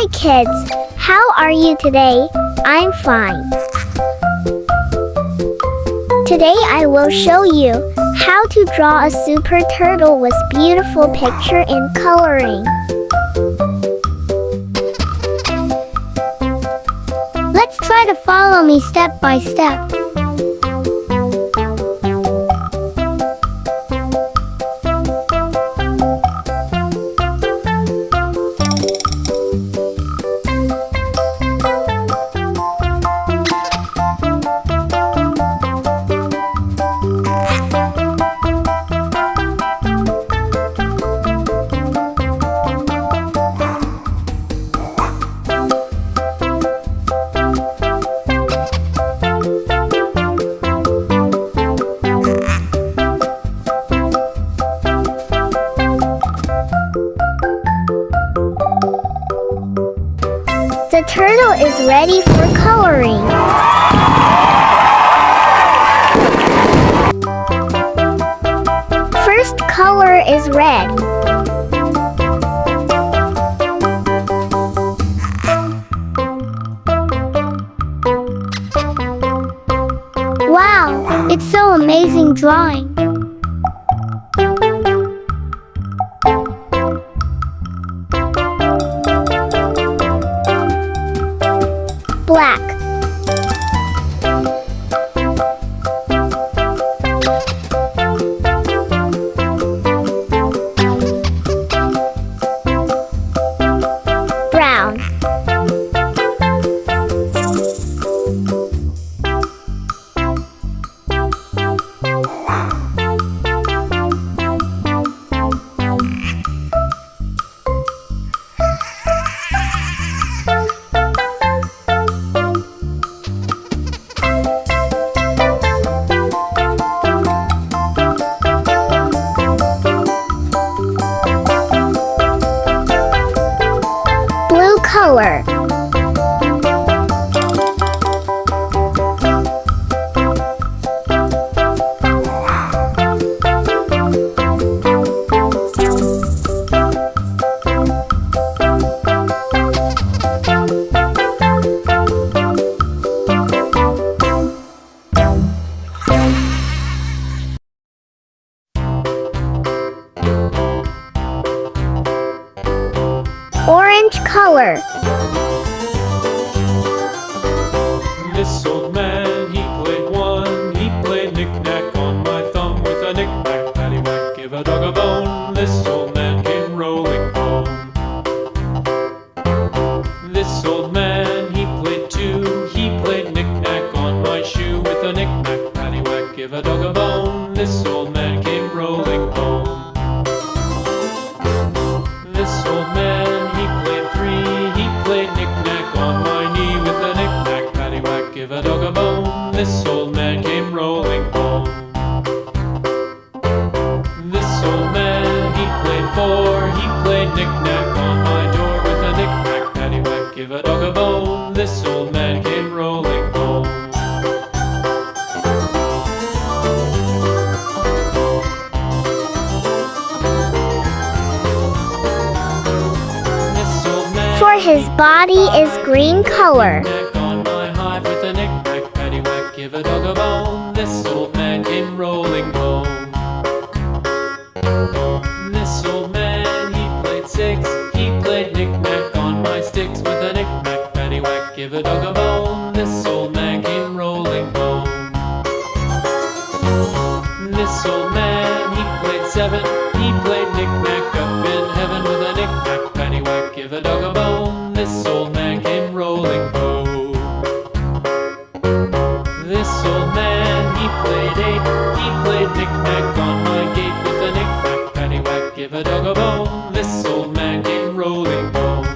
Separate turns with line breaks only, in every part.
Hi kids, how are you today? I'm fine. Today I will show you how to draw a super turtle with beautiful picture and coloring. Let's try to follow me step by step. The turtle is ready for coloring. First color is red. Wow, it's so amazing drawing. Black. Brown. Blue color. Orange color.
This old man, he played one. He played knick-knack on my thumb with a knick-knack, paddywhack, give a dog a bone. This old man came rolling home. This old man, he played two. He played knick-knack on my shoe with a knick-knack, paddywhack, give a dog a bone. This old man came rolling home. This old man, he played three. He played knick-knack on my knee with a knick-knack, paddywhack, give a dog a bone. This old man came rolling home. This old man, he played four. He played knick-knack on my door with a knick-knack, paddywhack, give a dog a bone. This old man came rolling home. This old man,
For his body is green color.
knick-knack on my hive with a knick-knack, paddywhack, give a dog a bone. This old man came rolling home. This old man, he played six. He played knick-knack on my sticks with a knick-knack, paddywhack, give a dog a bone. This old man came rolling home. This old man, he played seven. He played knick-knack up in heaven with a knick-knack, paddywhack, give a dog a bone. This old man came rolling home. This old man, he played eight. He played knick-knack on my gate with a knick-knack, paddywhack, give a dog a bone. This old man came rolling home.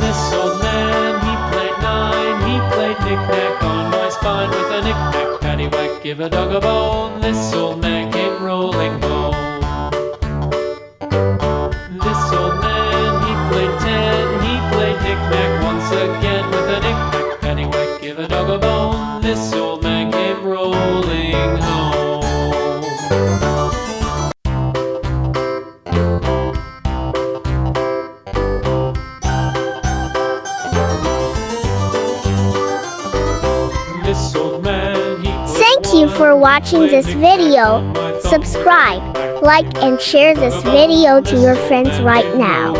This old man, he played nine. He played knick-knack on my spine with a knick-knack, paddywhack, give a dog a bone. This old man came rolling home. This old man, he played ten. He played knick-knack once again with a knick-knack, paddywhack, give a dog a bone. This old man came rolling
you for watching this video. Subscribe, like, and share this video to your friends right now.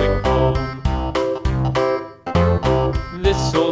This old